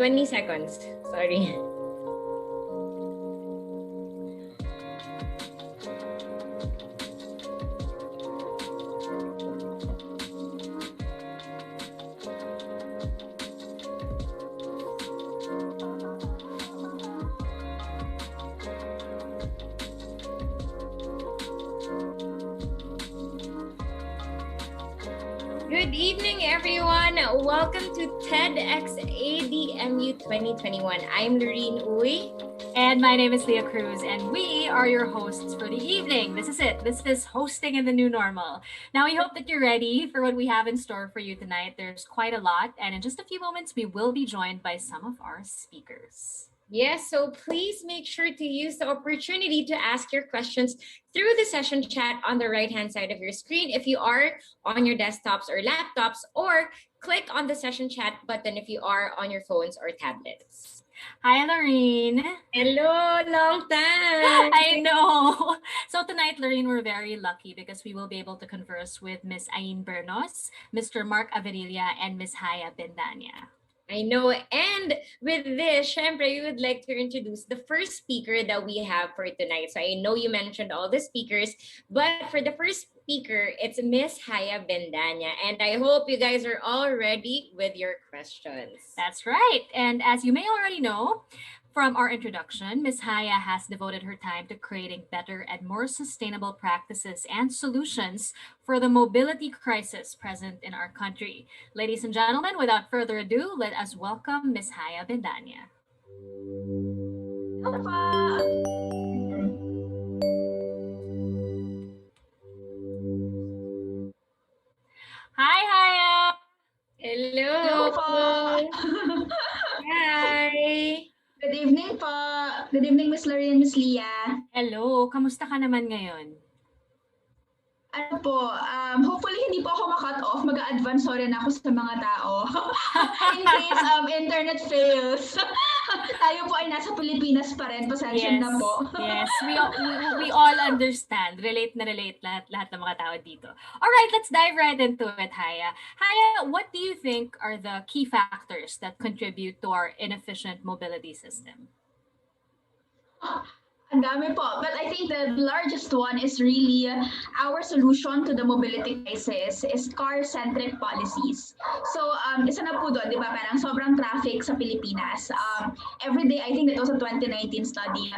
20 seconds. Sorry. Good evening, everyone. Welcome to TEDxADMU 2021. I'm Lorene Uy. And my name is Leah Cruz, and we are your hosts for the evening. This is it. This is hosting in the new normal. Now, we hope that you're ready for what we have in store for you tonight. There's quite a lot, and in just a few moments, we will be joined by some of our speakers. Yes, so please make sure to use the opportunity to ask your questions through the session chat on the right-hand side of your screen if you are on your desktops or laptops, or click on the session chat button if you are on your phones or tablets. Hi, Lorene. Hello, long time. I know. So tonight, Lorene, we're very lucky because we will be able to converse with Miss Ain Bernos, Mr. Mark Averilla, and Miss Haya Bendania. I know. And with this, syempre, we would like to introduce the first speaker that we have for tonight. So I know you mentioned all the speakers, but for the first speaker, it's Miss Haya Bendania. And I hope you guys are all ready with your questions. That's right. And as you may already know, from our introduction, Ms. Haya has devoted her time to creating better and more sustainable practices and solutions for the mobility crisis present in our country. Ladies and gentlemen, without further ado, let us welcome Ms. Haya Bendania. Hi, Haya! Hello! Hi! Good evening po. Good evening, Miss Lorene and Miss Leah. Hello, kamusta ka naman ngayon? Ano po, hopefully hindi po ako ma-cut off. Mag-a-advance sorry na ako sa mga tao. In case internet fails. Tayo po ay nasa Pilipinas pa rin. Pasensya na po. Yes, we all understand. Relate na relate lahat ng mga tao dito. All right, let's dive right into it, Haya. Haya, what do you think are the key factors that contribute to our inefficient mobility system? Ang dami po. But I think the largest one is really our solution to the mobility crisis is car-centric policies. So, isa na po doon, di ba? Parang sobrang traffic sa Pilipinas. Every day, I think that was a 2019 study,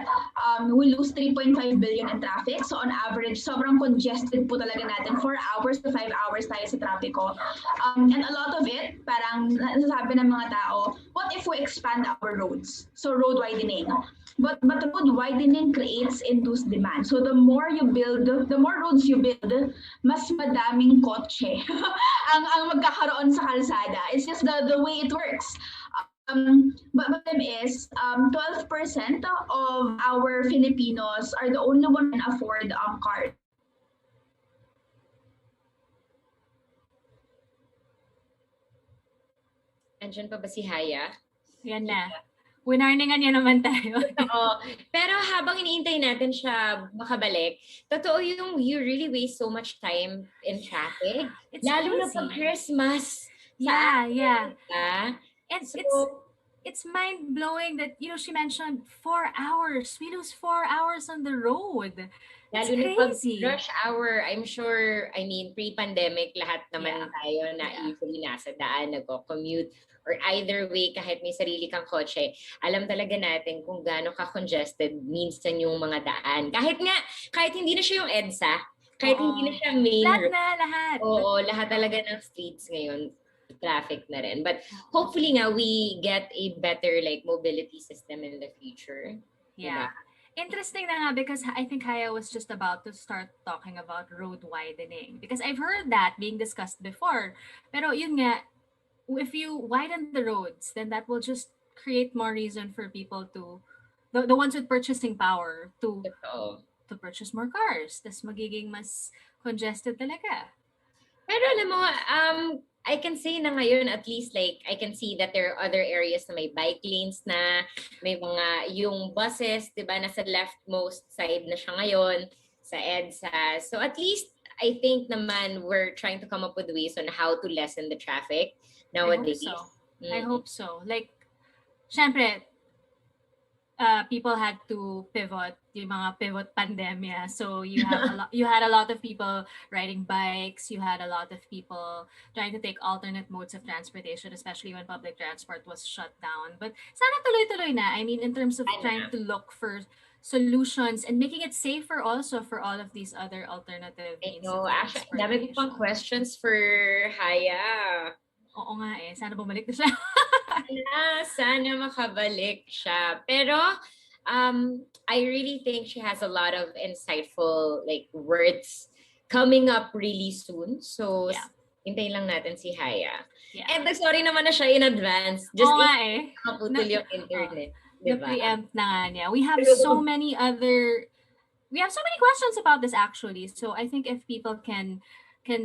we lose 3.5 billion in traffic. So, on average, sobrang congested po talaga natin. 4 hours to 5 hours tayo sa trapiko. And a lot of it, parang nasasabi ng mga tao, what if we expand our roads? So, road widening. But road widening creates induced demand. So the more you build, the more roads you build, mas madaming kotse ang magkakaroon sa kalsada. It's just the way it works. But problem is, 12% of our Filipinos are the only one who can afford cars. Andyan pa ba si Haya? Yan na. Winarningan niya naman tayo. Oo. Pero habang iniintay natin siya makabalik, totoo yung you really waste so much time in traffic. It's Lalo na crazy. pag Christmas. Yeah, Sa yeah. atin, diba? And So, it's mind blowing that she mentioned 4 hours. We lose 4 hours on the road. It's lalo na pag crazy. rush hour, I'm sure, pre-pandemic, lahat naman Yeah. tayo na usually nasa daan, nagko-commute, or either way, kahit may sarili kang kotse, alam talaga natin kung gaano ka-congested minsan yung mga daan. Kahit hindi na siya yung EDSA, kahit hindi na siya main road. Lahat. Oo, lahat talaga ng streets ngayon, traffic na rin. But hopefully nga, we get a better mobility system in the future. Yeah. Diba? Interesting na nga because I think Haya was just about to start talking about road widening because I've heard that being discussed before. Pero yun nga, if you widen the roads, then that will just create more reason for people to, the ones with purchasing power to purchase more cars. Tas magiging mas congested talaga. Pero alam mo, I can say na ngayon, at least I can see that there are other areas na may bike lanes na, may mga, yung buses, diba, nasa leftmost side na siya ngayon, sa EDSA. So at least, I think naman, we're trying to come up with ways on how to lessen the traffic nowadays. I hope so. Syempre, people had to pivot, yung mga pivot pandemya. So you had a lot of people riding bikes. You had a lot of people trying to take alternate modes of transportation, especially when public transport was shut down. But sana tuloy-tuloy na. I mean, in terms of trying to look for solutions and making it safer also for all of these other alternative means of transportation. Dami ko pang questions for Haya. Oo nga sana bumalik na siya. Sana makabalik siya. Pero I really think she has a lot of insightful words coming up really soon. So hintayin lang natin si Haya. Yeah. And sorry naman na siya in advance. Just makaputol yung internet. Diba? Na-preempt na nga niya. We have so many questions about this actually. So I think if people can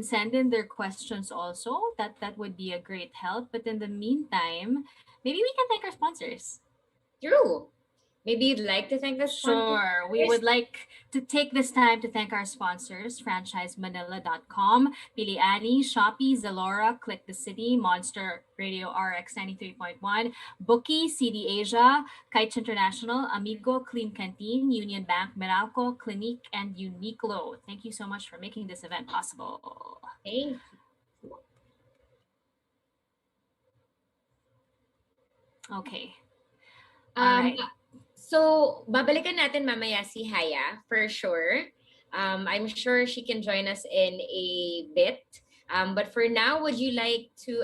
send in their questions also, that would be a great help. But in the meantime, maybe we can thank our sponsors. True. Maybe you'd like to thank the sponsors? Sure. We would like to take this time to thank our sponsors, franchisemanila.com, Piliani, Shopee, Zalora, Click the City, Monster Radio RX 93.1, Bookie, CD Asia, Kites International, Amigo, Clean Canteen, Union Bank, Meralco, Clinique, and Uniqlo. Thank you so much for making this event possible. Thank you. Okay. All right. So, babalikan natin mamaya si Haya, for sure. I'm sure she can join us in a bit. But for now, would you like to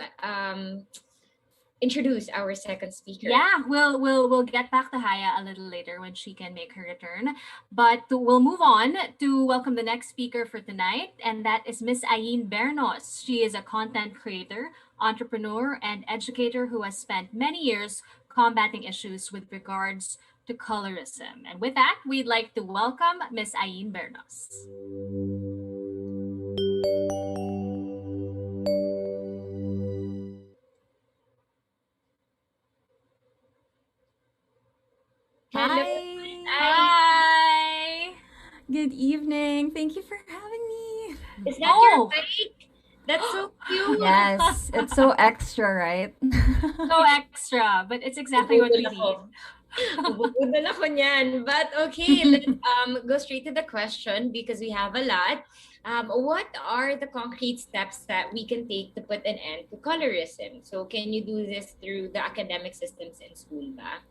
introduce our second speaker? Yeah, we'll get back to Haya a little later when she can make her return. But we'll move on to welcome the next speaker for tonight, and that is Miss Ayin Bernos. She is a content creator, entrepreneur, and educator who has spent many years combating issues with regards to colorism. And with that, we'd like to welcome Miss Ayin Bernos. Hi. Good evening. Thank you for having me. Is that your mic? That's so cute. Yes, it's so extra, right? So extra, but it's exactly what we need. Bubudol ako niyan. But okay, let's go straight to the question because we have a lot. What are the concrete steps that we can take to put an end to colorism? So can you do this through the academic systems in school ba?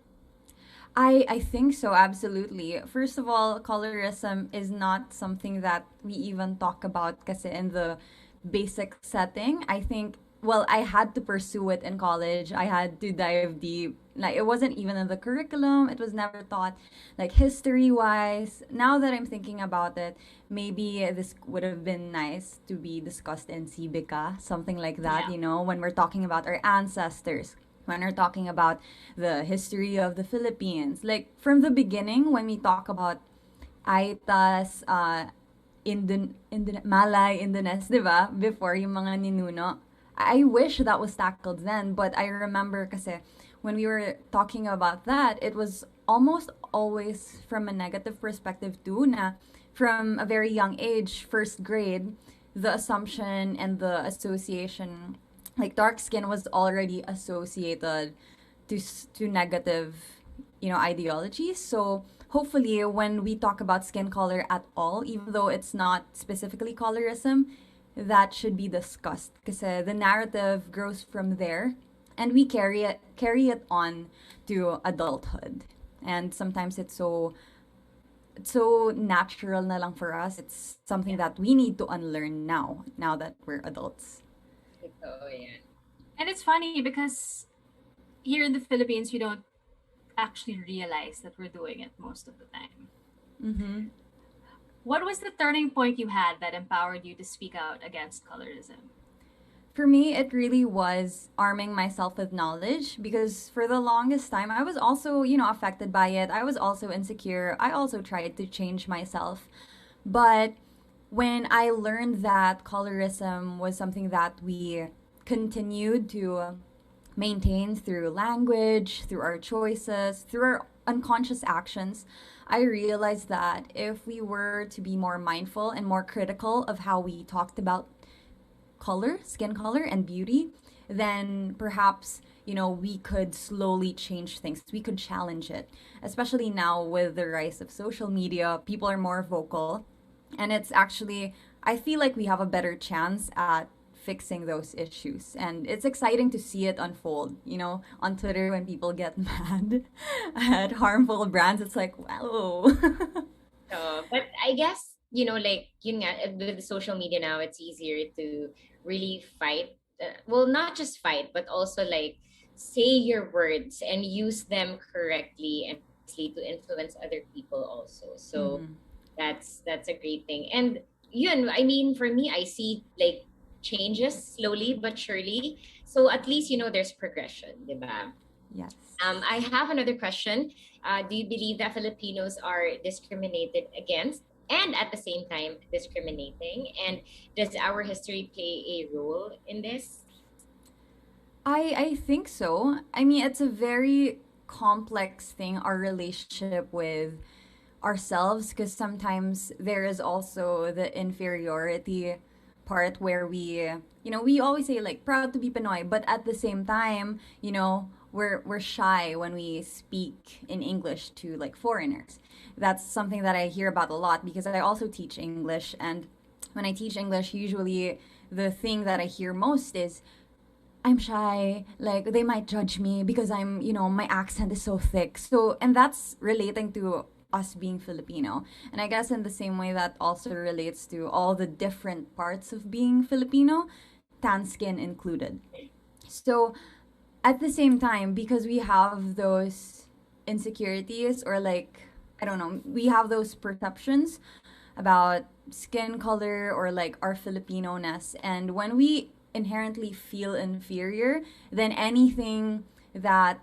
I think so, absolutely. First of all, colorism is not something that we even talk about kasi in the basic setting. I think, well, I had to pursue it in college. I had to dive deep. It wasn't even in the curriculum. It was never taught, history-wise. Now that I'm thinking about it, maybe this would have been nice to be discussed in Civica, something like that, when we're talking about our ancestors. When we're talking about the history of the Philippines. From the beginning, when we talk about Aitas, Malay, Indones, diba? Before yung mga ninuno, I wish that was tackled then, but I remember kasi when we were talking about that, it was almost always from a negative perspective too, na from a very young age, first grade, the assumption and the association, like dark skin was already associated to negative, ideologies. So hopefully when we talk about skin color at all, even though it's not specifically colorism, that should be discussed because the narrative grows from there, and we carry it on to adulthood. And sometimes it's so natural na lang for us. It's something that we need to unlearn now that we're adults. Oh, yeah. And it's funny because here in the Philippines, we don't actually realize that we're doing it most of the time. Mm-hmm. What was the turning point you had that empowered you to speak out against colorism? For me, it really was arming myself with knowledge because for the longest time, I was also, affected by it. I was also insecure. I also tried to change myself. But when I learned that colorism was something that we continued to maintain through language, through our choices, through our unconscious actions, I realized that if we were to be more mindful and more critical of how we talked about color, skin color, and beauty, then perhaps, we could slowly change things. We could challenge it. Especially now with the rise of social media, people are more vocal. And it's actually, I feel like we have a better chance at fixing those issues. And it's exciting to see it unfold, on Twitter when people get mad at harmful brands. It's like, wow. But I guess, like, with the social media now, it's easier to really fight. Well, not just fight, but also like say your words and use them correctly and to influence other people also. So Mm-hmm. that's a great thing. And yun, I mean, for me, I see like changes slowly but surely. So at least, there's progression, diba? Yes. I have another question. Do you believe that Filipinos are discriminated against and at the same time discriminating? And does our history play a role in this? I think so. I mean, it's a very complex thing, our relationship with ourselves, because sometimes there is also the inferiority part where we always say like proud to be Pinoy, but at the same time, we're shy when we speak in English to like foreigners. That's something that I hear about a lot because I also teach English, and when I teach English, usually the thing that I hear most is I'm shy, like they might judge me because my accent is so thick. So, and that's relating to us being Filipino. And I guess in the same way that also relates to all the different parts of being Filipino, tan skin included. So, at the same time, because we have those insecurities or like, I don't know, we have those perceptions about skin color or like our Filipino ness. And when we inherently feel inferior, then anything that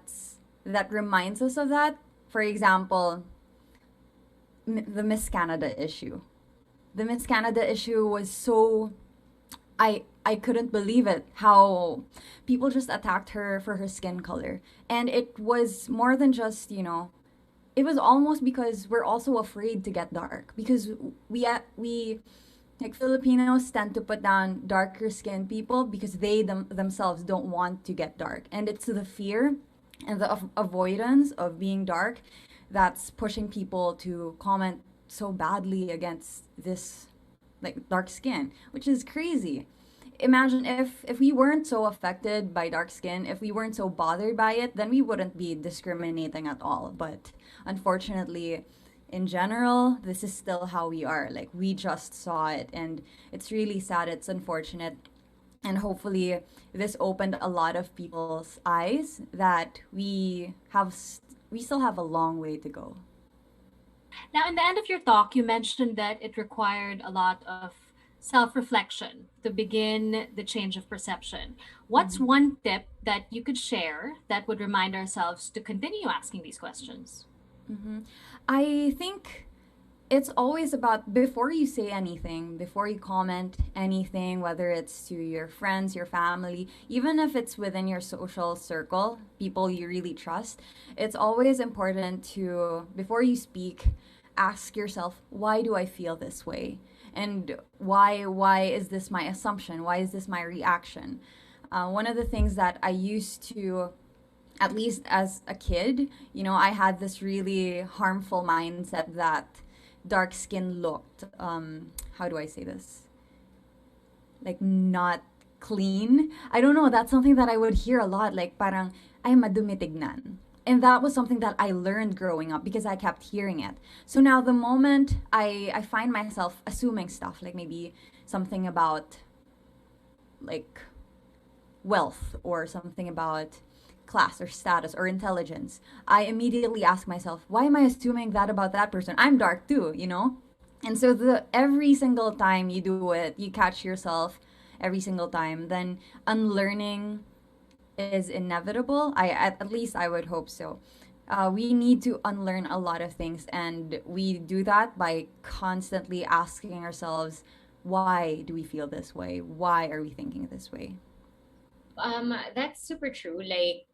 reminds us of that, for example, the Miss Canada issue. The Miss Canada issue was so I couldn't believe it how people just attacked her for her skin color. And it was more than just, it was almost because we're also afraid to get dark because we like Filipinos tend to put down darker skinned people because they themselves don't want to get dark. And it's the fear and the avoidance of being dark that's pushing people to comment so badly against this like dark skin, which is crazy. Imagine if we weren't so affected by dark skin, if we weren't so bothered by it, then we wouldn't be discriminating at all. But unfortunately, in general, this is still how we are. Like we just saw it, and it's really sad. It's unfortunate, and hopefully, this opened a lot of people's eyes that we still have a long way to go. Now, in the end of your talk, you mentioned that it required a lot of self reflection to begin the change of perception. What's Mm-hmm. one tip that you could share that would remind ourselves to continue asking these questions? Mm-hmm. I think it's always about before you say anything, before you comment anything, whether it's to your friends, your family, even if it's within your social circle, people you really trust, it's always important to, before you speak, ask yourself, why do I feel this way? And why is this my assumption? Why is this my reaction? One of the things that I used to, at least as a kid, I had this really harmful mindset that dark skin looked, how do I say this? Like not clean. I don't know, that's something that I would hear a lot, like parang, ay madumi tignan. And that was something that I learned growing up because I kept hearing it. So now the moment I find myself assuming stuff, like maybe something about like wealth or something about class or status or intelligence, I immediately ask myself, why am I assuming that about that person? I'm dark too, And so every single time you do it, you catch yourself every single time, then unlearning is inevitable. At least I would hope so. We need to unlearn a lot of things, and we do that by constantly asking ourselves, why do we feel this way? Why are we thinking this way? That's super true. Like,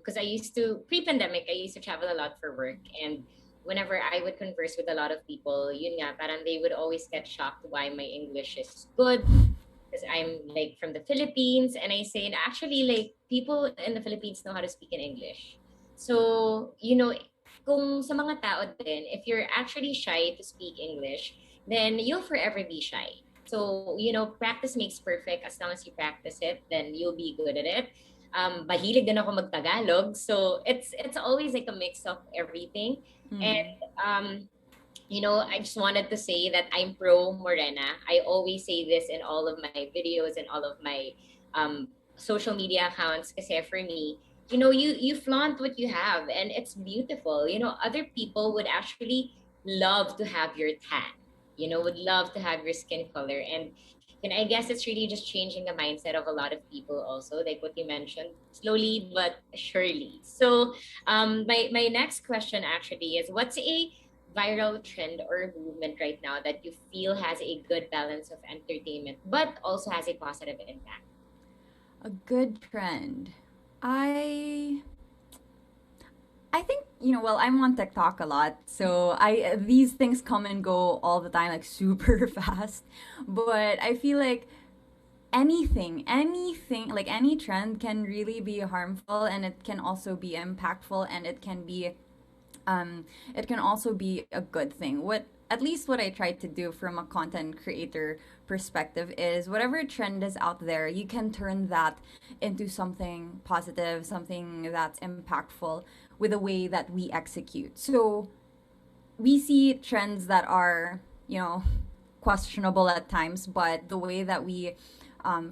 because I used to pre-pandemic, I used to travel a lot for work, and whenever I would converse with a lot of people, yun nga, parang they would always get shocked why my English is good, because I'm like from the Philippines, and I say, and actually, like people in the Philippines know how to speak in English. So, kung sa mga tao din, if you're actually shy to speak English, then you'll forever be shy. So, practice makes perfect. As long as you practice it, then you'll be good at it. Mahilig din ako mag-Tagalog. So, it's always like a mix of everything. And, I just wanted to say that I'm pro Morena. I always say this in all of my videos and all of my social media accounts. Kasi for me, you flaunt what you have, and it's beautiful. Other people would actually love to have your tan, would love to have your skin color. And I guess it's really just changing the mindset of a lot of people also, like what you mentioned, slowly but surely. So my next question actually is, what's a viral trend or movement right now that you feel has a good balance of entertainment but also has a positive impact? A good trend. I think, well, I'm on TikTok a lot, so these things come and go all the time, like super fast. But I feel like anything, like any trend can really be harmful, and it can also be impactful, and it can also be a good thing. At least what I try to do from a content creator perspective is whatever trend is out there, you can turn that into something positive, something that's impactful with the way that we execute. So we see trends that are, questionable at times, but the way that we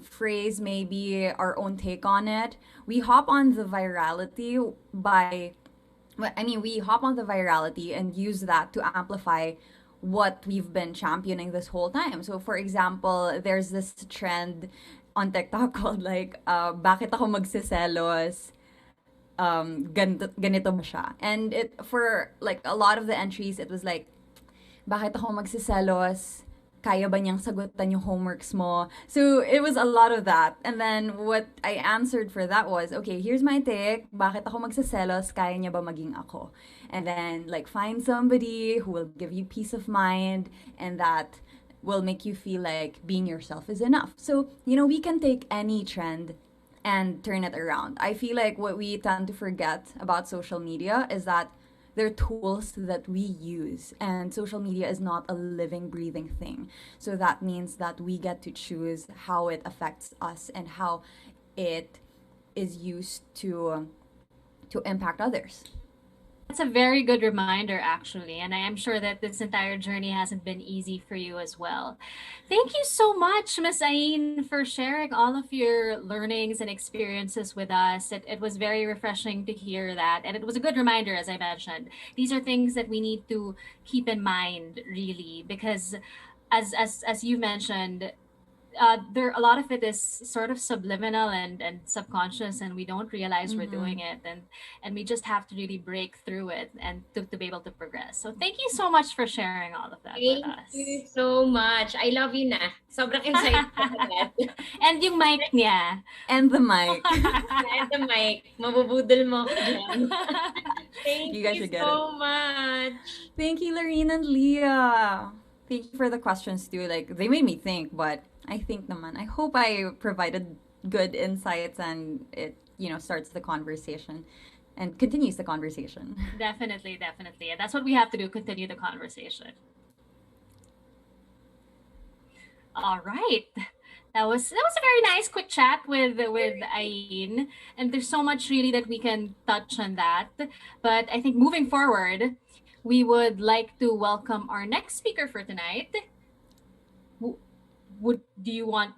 phrase maybe our own take on it, we hop on the virality we hop on the virality and use that to amplify what we've been championing this whole time. So, for example, there's this trend on TikTok called like, bakit ako magsiselos? Ganito ba siya? And for like a lot of the entries, it was like, bakit ako magsiselos? Kaya ba niyang sagutan yung homeworks mo? So, it was a lot of that. And then, what I answered for that was, okay, here's my take. Bakit ako magsaselos? Kaya niya ba maging ako? And then, like, find somebody who will give you peace of mind, and that will make you feel like being yourself is enough. So, we can take any trend and turn it around. I feel like what we tend to forget about social media is that they're tools that we use, and social media is not a living, breathing thing. So that means that we get to choose how it affects us and how it is used to impact others. That's a very good reminder, actually. And I am sure that this entire journey hasn't been easy for you as well. Thank you so much, Miss Aine, for sharing all of your learnings and experiences with us. It was very refreshing to hear that. And it was a good reminder, as I mentioned. These are things that we need to keep in mind, really, because as you mentioned, there a lot of it is sort of subliminal and subconscious, and we don't realize we're doing Mm-hmm. it, and we just have to really break through it and to be able to progress. So thank you so much for sharing all of that with Thank us. you so much. I love you na. Sobrang excited ako agad. And yung mic niya. And the mic. And the mic. Mabubudol mo ako dyan. Thank You guys you should get it. so much. Thank you, Lorene and Leah. Thank you for the questions too. Like they made me think, but I think naman. I hope I provided good insights and it, starts the conversation and continues the conversation. Definitely, definitely. And that's what we have to do, continue the conversation. All right. That was a very nice quick chat with Ayin, and there's so much really that we can touch on that. But I think moving forward, we would like to welcome our next speaker for tonight. Do you want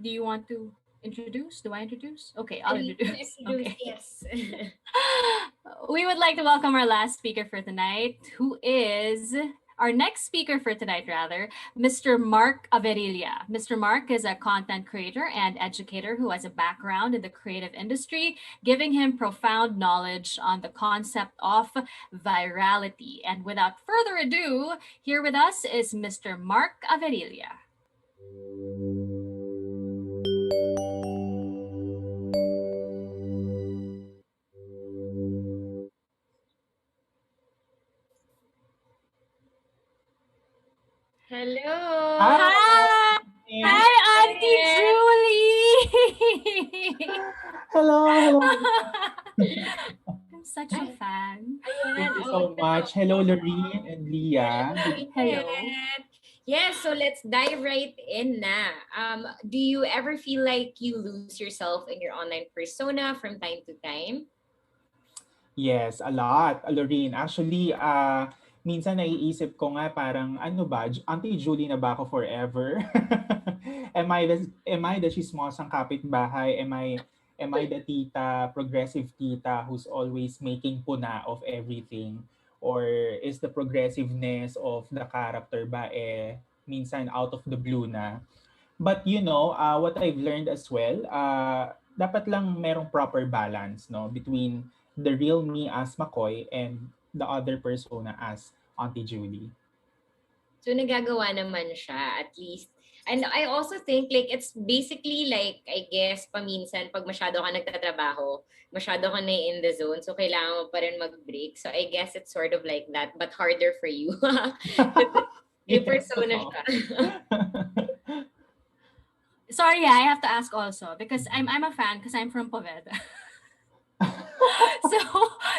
to introduce? Do I introduce? Okay, I'll You can introduce. introduce, Okay. yes. We would like to welcome our last speaker for tonight, who is our next speaker for tonight, rather, Mr. Mark Averilla. Mr. Mark is a content creator and educator who has a background in the creative industry, giving him profound knowledge on the concept of virality. And without further ado, here with us is Mr. Mark Averilla. Hello. Hi, hi, Auntie Julie. Hello. I'm such a fan. Thank you so much. Hello, Lorene and Leah. Hello. Yes, so let's dive right in na. Do you ever feel like you lose yourself in your online persona from time to time? Yes, a lot, Lorene. Actually, minsan naiisip ko nga parang, ano ba, Auntie Julie na ba ako forever? Am I the chismosang kapitbahay? Am I the tita, progressive tita who's always making puna of everything? Or is the progressiveness of the character ba minsan out of the blue na? But what I've learned as well, dapat lang merong proper balance, no, between the real me as McCoy and the other persona as Auntie Julie. So nagagawa naman siya at least. And I also think like it's basically like, I guess, paminsan pag masyado ka nagtatrabaho, masyado ka na in the zone, so kailangan mo pa rin mag-break. So I guess it's sort of like that, but harder for you. Yung persona siya. Sorry, I have to ask also because I'm a fan because I'm from Poveda.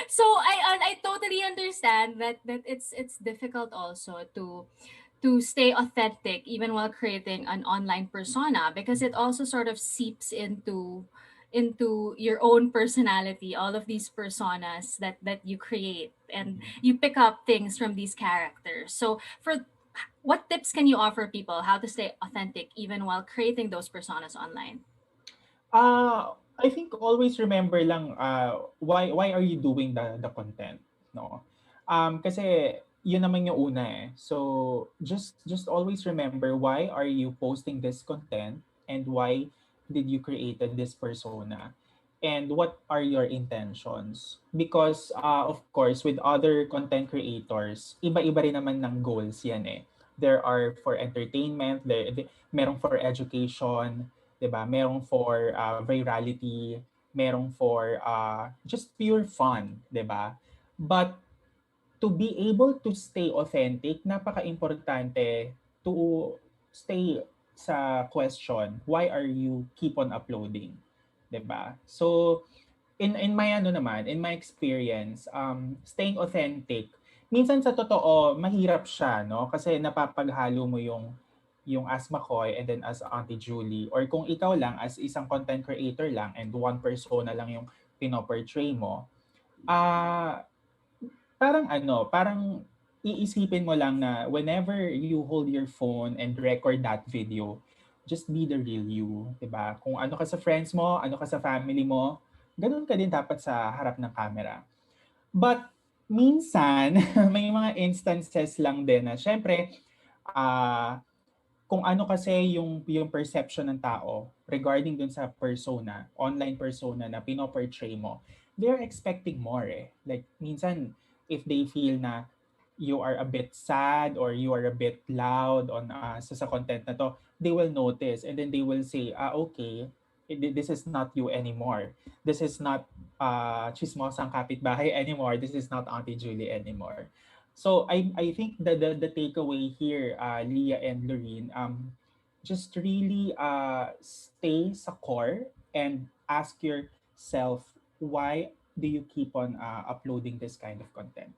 so I totally understand that it's difficult also to stay authentic even while creating an online persona, because it also sort of seeps into your own personality, all of these personas that you create, and you pick up things from these characters. So for what tips can you offer people how to stay authentic even while creating those personas online? I think always remember lang why are you doing the content, no? Kasi yun naman yung una eh. So just always remember why are you posting this content and why did you created this persona and what are your intentions? Because of course with other content creators, iba-iba rin naman ng goals yan eh. There are for entertainment, merong for education, 'di ba? Merong for virality, merong for just pure fun, 'di ba? But to be able to stay authentic, napaka-importante to stay sa question, why are you keep on uploading? 'Di ba? So in my in my experience, staying authentic, minsan sa totoo mahirap siya, no? Kasi napapaghalo mo yung as McCoy and then as Auntie Julie, or kung ikaw lang as isang content creator lang and one persona lang yung pinoportray mo, parang iisipin mo lang na whenever you hold your phone and record that video, just be the real you, 'di ba? Kung ano ka sa friends mo, ano ka sa family mo, ganun ka din dapat sa harap ng camera. But minsan may mga instances lang din na syempre kung ano kasi yung perception ng tao regarding dun sa persona, online persona na pinoportray mo, they're expecting more eh. Like minsan if they feel na you are a bit sad or you are a bit loud on sa content na to, they will notice and then they will say, okay, this is not you anymore. This is not chismosang kapitbahay anymore. This is not Auntie Julie anymore. So I think the takeaway here, Leah and Lorene, just really stay sa core and ask yourself, why do you keep on uploading this kind of content?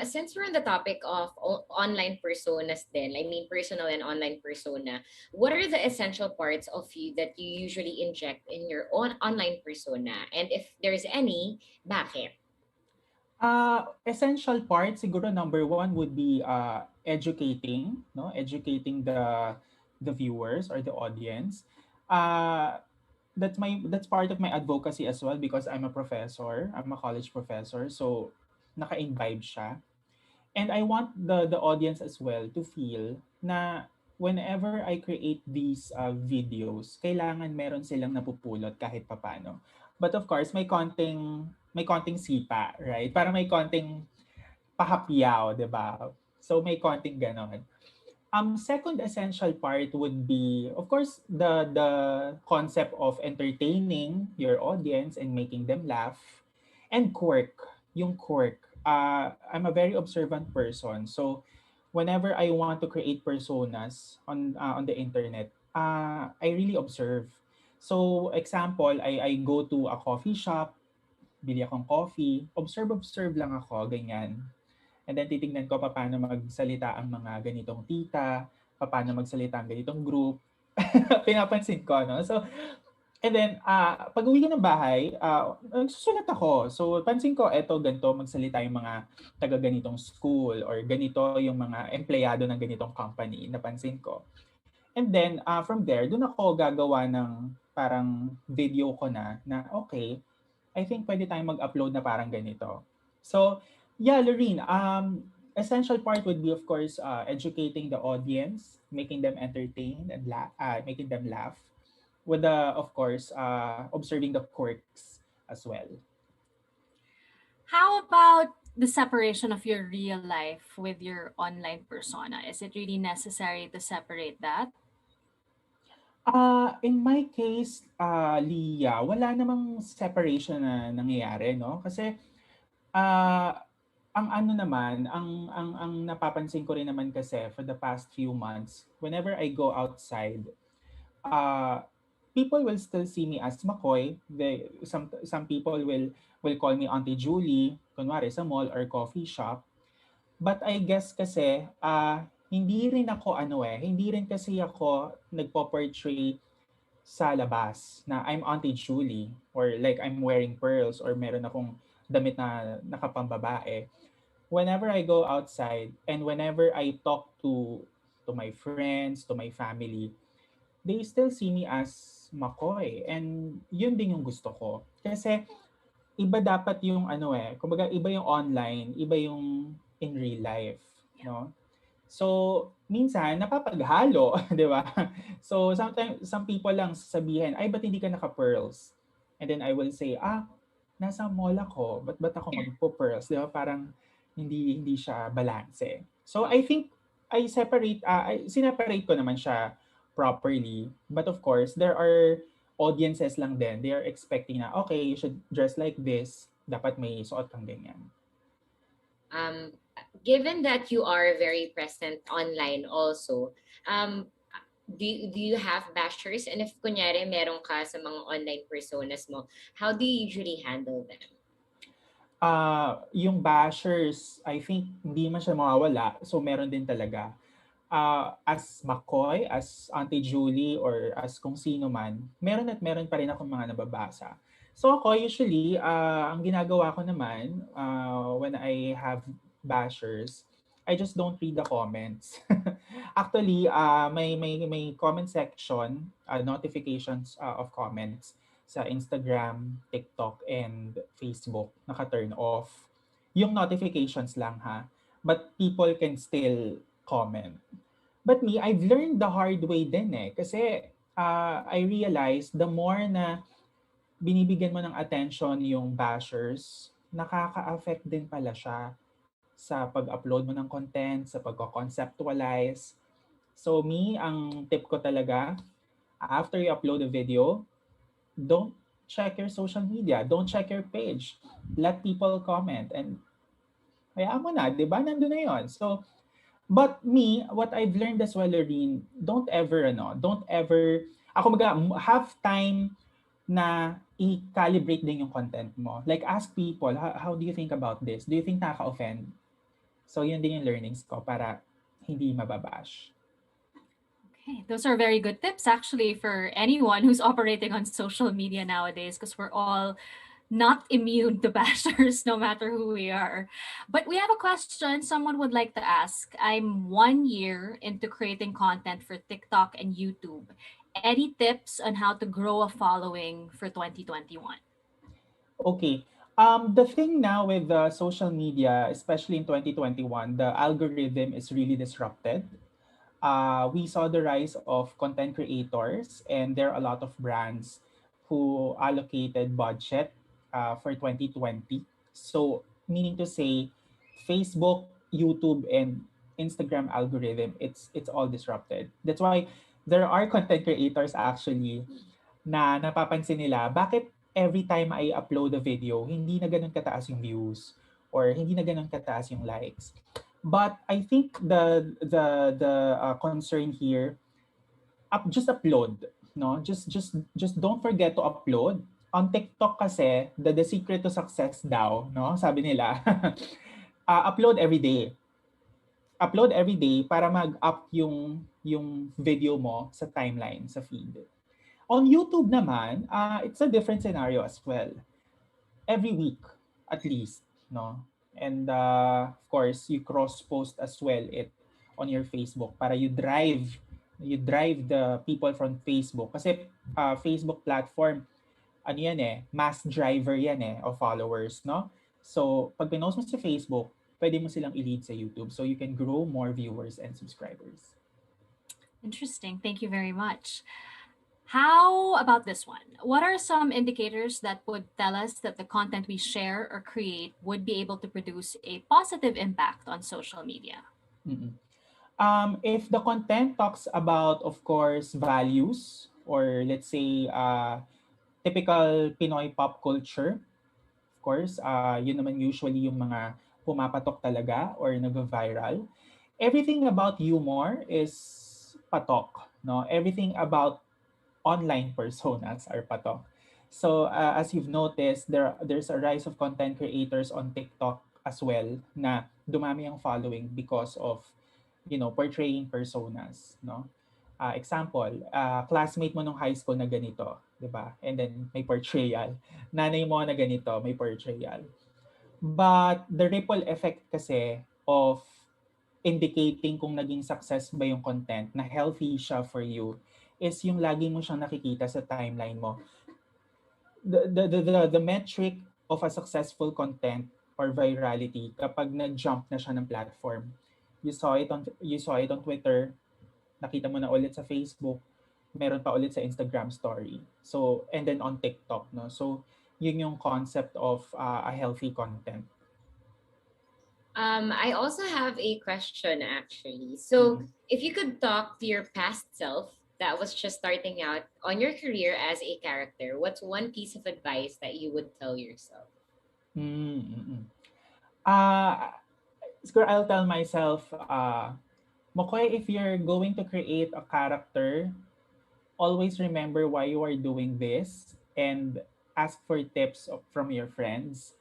Since we're on the topic of online personas, then I mean personal and online persona, what are the essential parts of you that you usually inject in your own online persona? And if there's any, bakit? Essential part siguro number one would be educating, no? Educating the viewers or the audience. Uh, that's part of my advocacy as well because I'm a professor. I'm a college professor, so naka-imbibe siya. And I want the audience as well to feel na whenever I create these videos, kailangan meron silang napupulot kahit papano. But of course, may konting sipa, right? Para may konting pahapyaw, 'di ba? So may konting ganon. Second essential part would be, of course, the concept of entertaining your audience and making them laugh, and quirk, yung quirk. I'm a very observant person, so whenever I want to create personas on the internet, I really observe. So, example, I go to a coffee shop, bili akong coffee, observe lang ako, ganyan. And then titignan ko paano magsalita ang mga ganitong tita, paano magsalita ang ganitong group. Pinapansin ko, no? So, and then, pag uwi ko ng bahay, nagsusulat ako. So, pansin ko, eto, ganito, magsalita yung mga taga ganitong school or ganito yung mga empleyado ng ganitong company, napansin ko. And then, from there, dun ako gagawa ng parang video ko na okay, I think pwede tayong mag-upload na parang ganito. So, yeah, Lorene, essential part would be, of course, educating the audience, making them entertained and making them laugh, with of course, observing the quirks as well. How about the separation of your real life with your online persona? Is it really necessary to separate that? In my case, Leah, wala namang separation na nangyayari, no? Kasi ah ang ano naman, ang napapansin ko rin naman kasi for the past few months, whenever I go outside, uh, people will still see me as McCoy. Some people will call me Auntie Julie, kunwari sa mall or coffee shop. But I guess kasi, hindi rin ako hindi rin kasi ako nagpo-portray sa labas na I'm Auntie Julie or like I'm wearing pearls or meron akong damit na nakapambabae. Whenever I go outside and whenever I talk to my friends, to my family, they still see me as McCoy. And yun din yung gusto ko. Kasi iba dapat yung kumbaga iba yung online, iba yung in real life, no? So, minsan napapaghalo, 'di ba? So, sometimes some people lang sasabihin, "Ay, ba't hindi ka naka-pearls?" And then I will say, nasa mall ako, ba't ako magpo-pearls?" 'Di ba? Parang hindi siya balanse. So, I think sineparate ko naman siya properly. But of course, there are audiences lang din. They are expecting na, okay, you should dress like this. Dapat may suot kang ganyan. Um, Given that you are very present online also, do you have bashers? And if kunyari meron ka sa mga online personas mo, how do you usually handle them? Yung bashers, I think hindi man siya mawawala. So meron din talaga. As McCoy, as Auntie Julie, or as kung sino man, meron at meron pa rin akong mga nababasa. So ako usually, ang ginagawa ko naman when I have bashers, I just don't read the comments. Actually, may comment section, notifications of comments sa Instagram, TikTok, and Facebook, naka-turn off. Yung notifications lang ha. But people can still comment. But me, I've learned the hard way din eh. Kasi I realized the more na binibigyan mo ng attention yung bashers, nakaka-affect din pala siya sa pag-upload mo ng content, sa pag-conceptualize. So me, ang tip ko talaga, after you upload a video, don't check your social media, don't check your page. Let people comment and hayaan mo na, di ba? Nandun na yun. So, but me, what I've learned as well, Lorene, don't ever, ako have time na i-calibrate din yung content mo. Like, ask people, how do you think about this? Do you think nakaka-offend? So, yun din yung learnings ko para hindi mababash. Okay, those are very good tips actually for anyone who's operating on social media nowadays because we're all not immune to bashers no matter who we are. But we have a question someone would like to ask. I'm 1 year into creating content for TikTok and YouTube. Any tips on how to grow a following for 2021? Okay. The thing now with the social media, especially in 2021, the algorithm is really disrupted. We saw the rise of content creators, and there are a lot of brands who allocated budget for 2020. So, meaning to say, Facebook, YouTube, and Instagram algorithm, it's all disrupted. That's why there are content creators actually na napapansin nila, bakit every time I upload a video, hindi na ganun kataas yung views or hindi na ganun kataas yung likes. But I think the concern here, just upload, no? Just don't forget to upload. On TikTok kasi, the secret to success daw, no? Sabi nila, upload every day. Upload every day para mag-up yung video mo sa timeline, sa feed. On YouTube naman, it's a different scenario as well. Every week, at least, no? And of course, you cross-post as well it on your Facebook para you drive the people from Facebook. Kasi Facebook platform, ano yan eh, mass driver yan eh, of followers, no? So, pag pinost mo sa Facebook, pwede mo silang i-lead sa YouTube so you can grow more viewers and subscribers. Interesting. Thank you very much. How about this one? What are some indicators that would tell us that the content we share or create would be able to produce a positive impact on social media? Mm-mm. If the content talks about, of course, values or let's say typical Pinoy pop culture, of course, yun naman usually yung mga pumapatok talaga or nag-viral. Everything about humor is patok, no? Everything about online personas are patok. So as you've noticed, there's a rise of content creators on TikTok as well na dumami ang following because of portraying personas, no? Example, classmate mo nung high school na ganito, 'di ba? And then may portrayal. Nanay mo na ganito, may portrayal. But the ripple effect kasi of indicating kung naging success ba yung content, na healthy siya for you, is yung lagi mo siyang nakikita sa timeline mo. The metric of a successful content or virality kapag nag-jump na siya ng platform. You saw it on Twitter, nakita mo na ulit sa Facebook, meron pa ulit sa Instagram story. So, and then on TikTok, no? So, yun yung concept of a healthy content. I also have a question actually. So, if you could talk to your past self that was just starting out on your career as a character, what's one piece of advice that you would tell yourself? Siguro I'll tell myself, Mokoy, if you're going to create a character, always remember why you are doing this and ask for tips from your friends.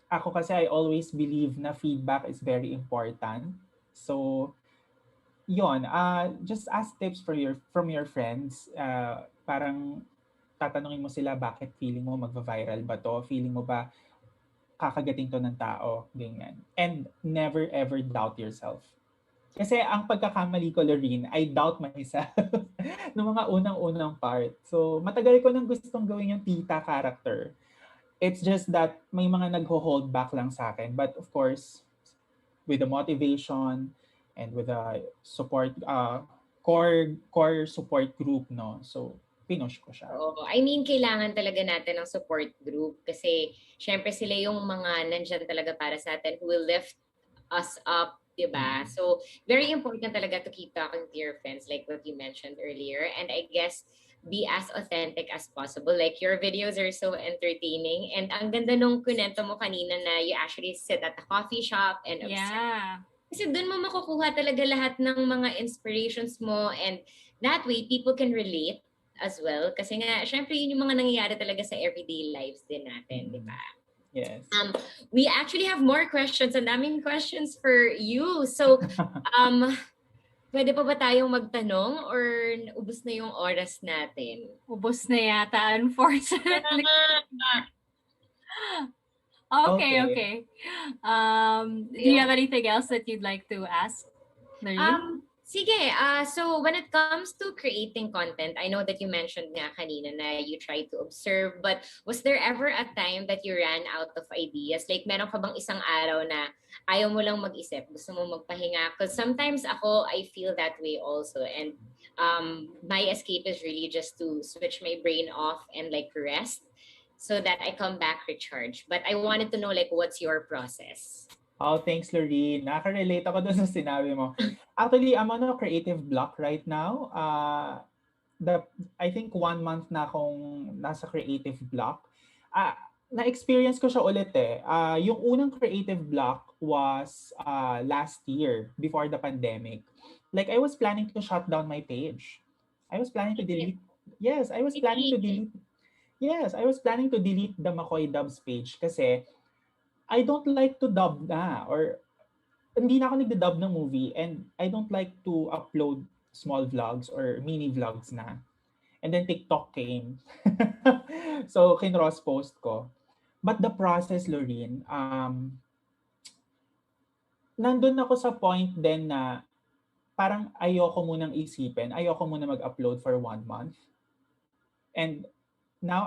Ako kasi I always believe na feedback is very important. So, yon, just ask tips from your friends. Parang tatanungin mo sila bakit feeling mo magva-viral ba to? Feeling mo ba kakagating to ng tao? Ganyan. And never ever doubt yourself. Kasi ang pagkakamali ko, Lorene, I doubt myself ng mga unang-unang part. So, matagal ko nang gustong gawin yung tita character. It's just that may mga nagho-hold back lang sa akin. But of course, with the motivation and with a support core support group, no. So pinush ko siya. Oo. I mean, kailangan talaga natin ng support group kasi syempre sila yung mga nandyan talaga para sa atin who will lift us up, di ba? So, very important talaga to keep talking to your friends like what you mentioned earlier. And I guess, be as authentic as possible. Like, your videos are so entertaining. And ang ganda nung kunento mo kanina na you actually sit at a coffee shop and observe. Yeah. Kasi doon mo makukuha talaga lahat ng mga inspirations mo and that way, people can relate as well. Kasi nga, syempre yun yung mga nangyayari talaga sa everyday lives din natin, di ba? Yes. We actually have more questions. Ang daming questions for you. So, pwede pa ba tayong magtanong or ubos na yung oras natin? Ubos na yata, unfortunately. Okay. Do you have anything else that you'd like to ask, Lorene? Sige, so when it comes to creating content, I know that you mentioned nga kanina na you try to observe, but was there ever a time that you ran out of ideas? Like, meron ka bang isang araw na ayaw mo lang mag-isip, gusto mo magpahinga? Because sometimes ako, I feel that way also. And my escape is really just to switch my brain off and like rest so that I come back recharged. But I wanted to know like, what's your process? Oh, thanks, Lorene. Nakaka-relate ako dun sa sinabi mo. Actually, I'm on a creative block right now. I think 1 month na akong nasa creative block. Na-experience ko siya ulit eh. Yung unang creative block was last year, before the pandemic. Like, I was planning to shut down my page. I was planning to delete. Yes, I was planning to delete. Yes, I was planning to delete the McCoy Dubs page kasi I don't like to dub na or hindi na ako nagda-dub ng movie and I don't like to upload small vlogs or mini vlogs na. And then TikTok came. So, kinross post ko. But the process, Lorene, nandun ako sa point din na parang ayoko munang isipin, ayoko muna mag-upload for 1 month. And now,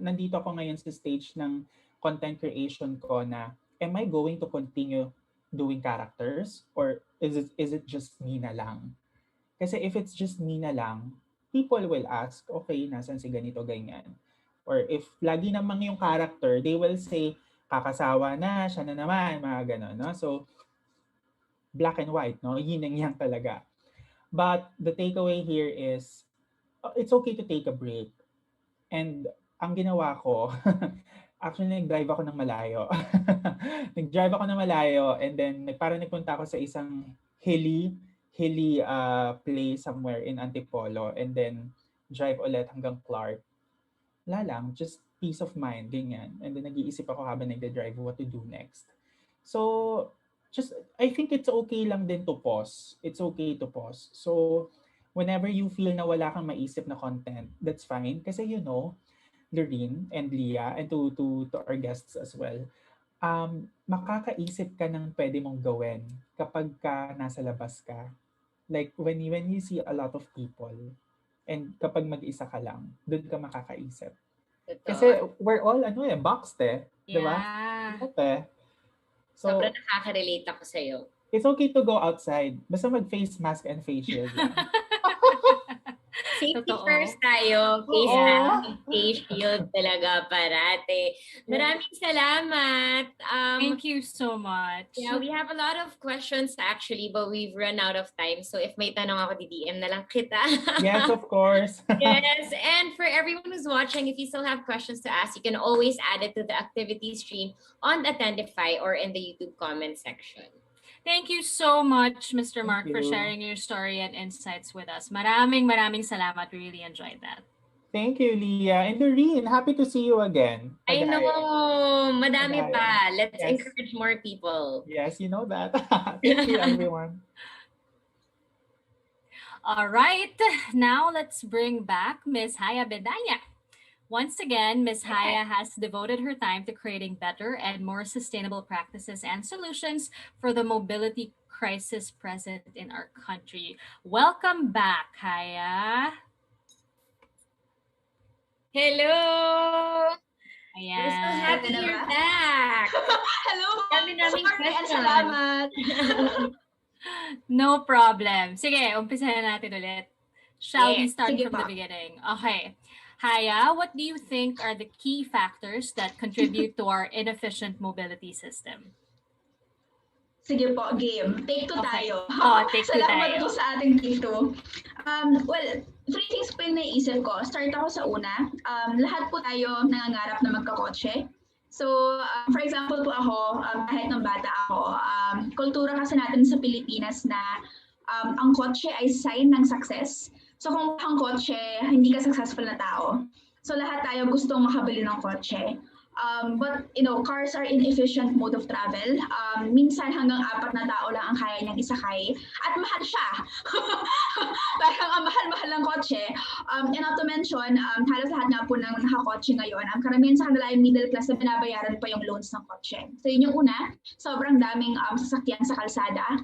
nandito ako ngayon sa stage ng content creation ko na, am I going to continue doing characters or is it just me na lang? Kasi if it's just me na lang, people will ask, okay, nasan si ganito, ganyan. Or if lagi namang yung character, they will say, kakasawa na, siya na naman, mga gano'n. No? So, black and white, no? Yin and yang talaga. But the takeaway here is, it's okay to take a break. And ang ginawa ko, actually, nag-drive ako ng malayo. Nag-drive ako ng malayo and then parang nagpunta ako sa isang hilly place somewhere in Antipolo and then drive ulit hanggang Clark. Wala lang, just peace of mind, ganyan. And then nag-iisip ako habang nagde-drive what to do next. So, I think it's okay lang din to pause. It's okay to pause. So, whenever you feel na wala kang maisip na content, that's fine. Kasi Lorene and Leah, and to our guests as well, makakaisip ka ng pwede mong gawin kapag ka nasa labas ka. Like, when you see a lot of people, and kapag mag-isa ka lang, doon ka makakaisip. Totoo. Kasi we're all, boxed eh. Yeah. Diba? So, sobrang nakaka-relate ako sa'yo. It's okay to go outside. Basta mag-face mask and face shield lang. Safety Totoo. first tayo. Face mask and face shield talaga parate. Maraming salamat. Thank you so much. Yeah, we have a lot of questions actually, but we've run out of time. So if may tanong ako, di-DM na lang kita. Yes, of course. Yes, and for everyone who's watching, if you still have questions to ask, you can always add it to the activity stream on Attendify or in the YouTube comment section. Thank you so much, Mr. Mark, Thank for you. sharing your story and insights with us. Maraming salamat. We really enjoyed that. Thank you, Leah. And Lorene, happy to see you again. I know, madami Pag-aya. pa. Let's Yes. encourage more people. Yes, you know that. Thank you, everyone. All right, now let's bring back Ms. Haya Bedanya. Once again, Ms. Haya has devoted her time to creating better and more sustainable practices and solutions for the mobility crisis present in our country. Welcome back, Haya. Hello! Ayan. We're so happy you're back. Hello! Dami naming Sorry, and questions. salamat. No problem. Sige, umpisahan natin ulit. Shall we Yes. start Sige from the po. beginning? Okay. Haya, what do you think are the key factors that contribute to our inefficient mobility system? Sige po, game. Take two Okay. tayo. Take two Salamat tayo. po sa ating take two. Well, three things po yung naisip ko. Start ako sa una. Lahat po tayo nangangarap na magkakotse. So, for example po ako, kahit ng bata ako, kultura kasi natin sa Pilipinas na ang kotse ay sign ng success. So, kung ang kotse, hindi ka successful na tao. So, lahat tayo gustong makabili ng kotse. But cars are inefficient mode of travel. Minsan hanggang 4 na tao lang ang kaya niyang isakay at mahal siya. Parang ang mahal-mahal ng kotse. And not to mention, halos lahat nga po ng nakakotse ngayon, ang karamihan sa kanila ay middle class na binabayaran pa yung loans ng kotse. So yun yung una, sobrang daming sasakyan sa kalsada.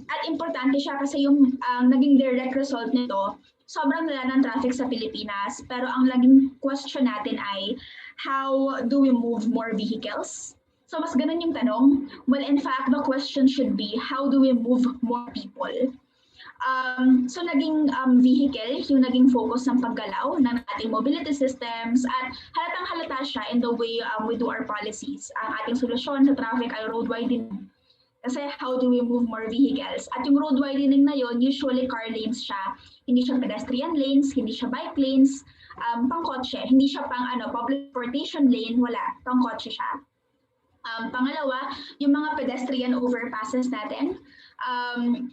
At importante siya kasi yung naging direct result nito, sobrang lala ng traffic sa Pilipinas. Pero ang laging question natin ay, how do we move more vehicles? So mas ganun yung tanong. Well, in fact, the question should be, how do we move more people? So naging vehicle, yung naging focus ng paggalaw ng ating mobility systems at halatang halata siya in the way we do our policies. Ang ating solusyon sa traffic ay road widening. Kasi how do we move more vehicles? At yung road widening na yon, usually car lanes siya. Hindi siya pedestrian lanes, hindi siya bike lanes, pangkotse. Hindi siya public transportation lane, wala. Pangkotse siya. Pangalawa, yung mga pedestrian overpasses natin.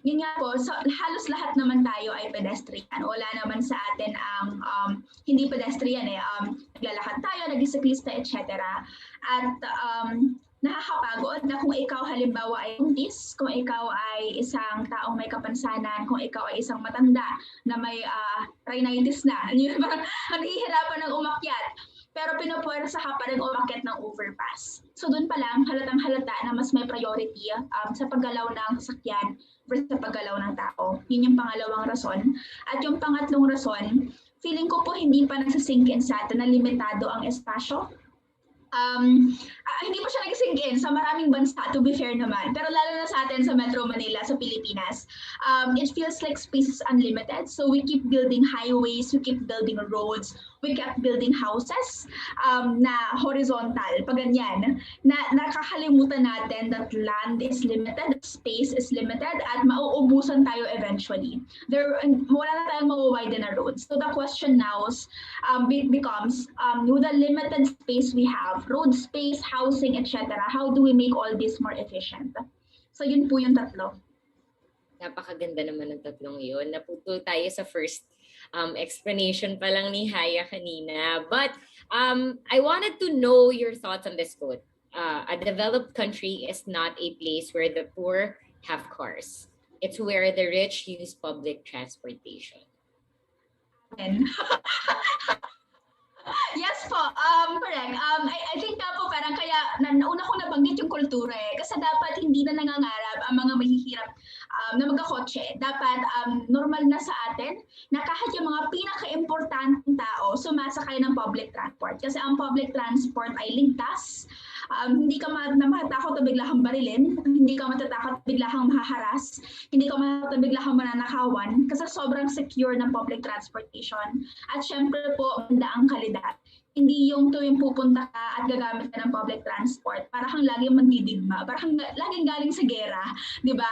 Yun nga po, so, halos lahat naman tayo ay pedestrian. Wala naman sa atin ang hindi pedestrian eh. Naglalakad tayo, nagsiklista, etc. At nakakapagod na kung ikaw halimbawa ay buntis, kung ikaw ay isang taong may kapansanan, kung ikaw ay isang matanda na may rhinitis na, nahihirapan ng umakyat, pero pinupuwersa ka pa rin umakyat ng overpass. So doon pa lang, halatang halata na mas may priority sa paggalaw ng sasakyan versus sa paggalaw ng tao. Yun yung pangalawang rason. At yung pangatlong rason, feeling ko po hindi pa nagsasink in sa atin na limitado ang espasyo. Hindi pa siya nag-sink in sa maraming bansa, to be fair naman. Pero lalo na sa atin sa Metro Manila, sa Pilipinas, it feels like space is unlimited. So we keep building highways, we keep building roads, we kept building houses na horizontal, pag ganyan, na nakakalimutan natin that land is limited, that space is limited, at mauubusan tayo eventually. Wala na tayong mawawiden na roads. So the question now becomes, with the limited space we have, road space, housing, etc., how do we make all this more efficient? So yun po yung tatlo. Napakaganda naman ng tatlong yun. Naputol tayo sa first explanation pa lang ni Haya kanina. But I wanted to know your thoughts on this quote. A developed country is not a place where the poor have cars. It's where the rich use public transportation. Yes po, correct. I think nga po parang kaya nauna ko nabanggit yung kultura eh. Kasi dapat hindi na nangangarap ang mga mahihirap na magkakotse. Dapat normal na sa atin na kahit yung mga pinaka-importanteng tao sumasakay ng public transport. Kasi ang public transport ay ligtas. Hindi ka matakot na bigla kang barilin, hindi ka matatakot bigla kang mahaharas, hindi ka matatakot bigla kang mananakawan kasi sobrang secure ng public transportation. At syempre po, ganda ang kalidad. Hindi yung tuwing pupunta ka at gagamit ka ng public transport, para kang laging magdidigma, para kang laging galing sa gera, di ba?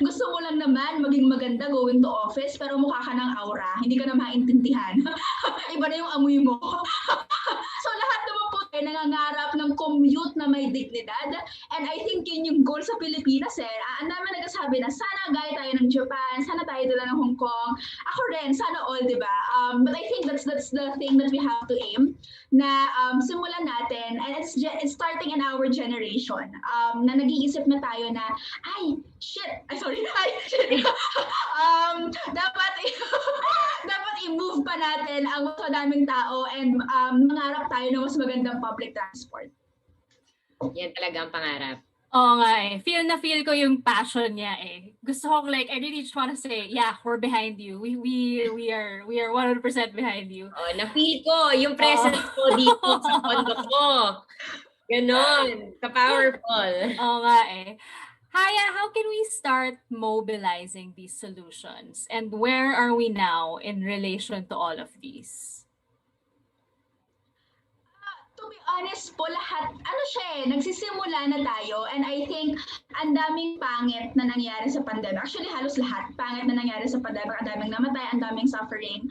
Gusto mo lang naman maging maganda going to office, pero mukha ka ng aura, hindi ka na maintindihan. Iba na yung amoy mo. So lahat naman po tayo nangangarap ng commute na may dignidad, and I think yun yung goal sa Pilipinas eh. Ang dami nagsasabi na sana gaya tayo ng Japan, sana tayo dala ng Hong Kong, ako rin, sana all, di ba? But I think that's the thing that we have to aim na simulan natin, and it's starting in our generation, na nag-iisip na tayo na dapat i-move pa natin ang mas madaming tao and mangarap tayo ng mas magandang public transport. Yan talaga ang pangarap. Oo nga eh. Feel ko yung passion niya eh. Gusto ko I really just want to say, yeah, we're behind you. We are 100% behind you. Oh, na-feel ko yung presence ko dito sa kondo ko. Ganon. Ka-powerful. Oo nga eh. Haya, how can we start mobilizing these solutions? And where are we now in relation to all of these? To be honest po, lahat, ano siya nagsisimula na tayo and I think ang daming pangit na nangyari sa pandemic. Actually, halos lahat pangit na nangyari sa pandemic. Ang daming namatay, ang daming suffering.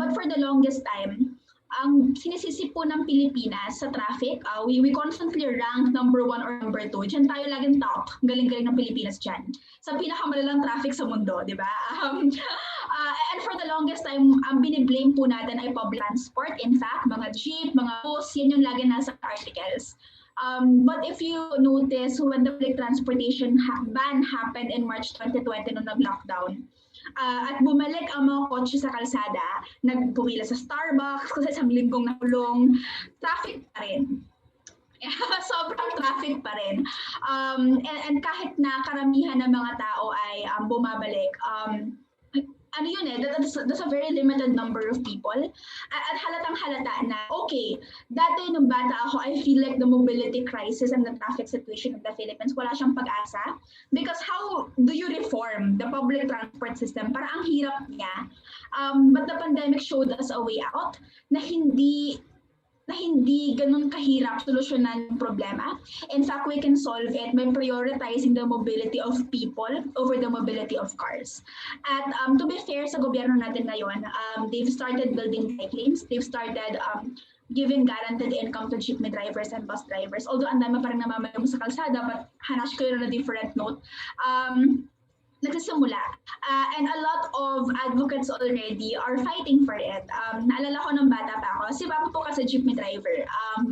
But for the longest time, ang sinisisi po ng Pilipinas sa traffic, we constantly rank number 1 or number 2. Diyan tayo laging top. Galing-galing ng Pilipinas dyan. Sa pinakamalalang traffic sa mundo, di ba? And for the longest time, ang biniblame po natin ay public transport. In fact, mga jeep, mga bus, yan yung lagi nasa articles. But if you notice, when the public transportation ban happened in March 2020 nung nag-lockdown, at bumalik ang mga kotse sa kalsada, nagpumila sa Starbucks kasi isang linggong nakulong, traffic pa rin. Sobrang traffic pa rin. And kahit na karamihan ng mga tao ay bumabalik, ano yun that's a very limited number of people. At halatang halata na, okay, dati nung bata ako, I feel like the mobility crisis and the traffic situation of the Philippines, wala siyang pag-asa. Because how do you reform the public transport system? Para ang hirap niya. But the pandemic showed us a way out na hindi ganun kahirap solusyonan yung problema. In fact, we can solve it by prioritizing the mobility of people over the mobility of cars. At to be fair sa gobyerno natin ngayon, they've started building bike lanes. They've started giving guaranteed income to jeepney drivers and bus drivers. Although ang dami pa rin namamayang sa kalsada, but hanash ko yun on a different note. Nagsisimula. And a lot of advocates already are fighting for it. Naalala ko ng bata pa ako, si Papa po kasi jeepney driver.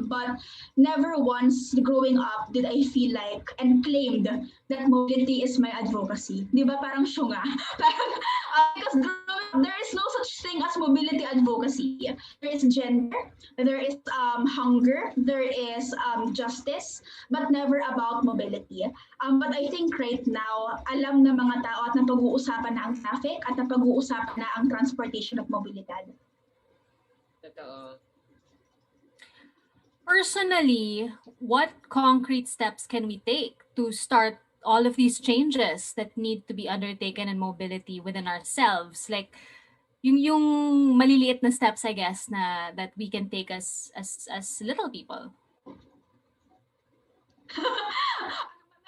But never once growing up did I feel like and claimed that mobility is my advocacy. Di ba parang siya nga? Parang, because growing up, there is no such thing as mobility advocacy. There is gender, there is hunger, there is justice, but never about mobility. But I think right now, alam na mga tao at napag-uusapan na ang traffic at napag-uusapan na ang transportation at mobilidad. Totoo. Personally, what concrete steps can we take to start all of these changes that need to be undertaken in mobility within ourselves? Like, yung maliliit na steps, I guess, na that we can take as little people.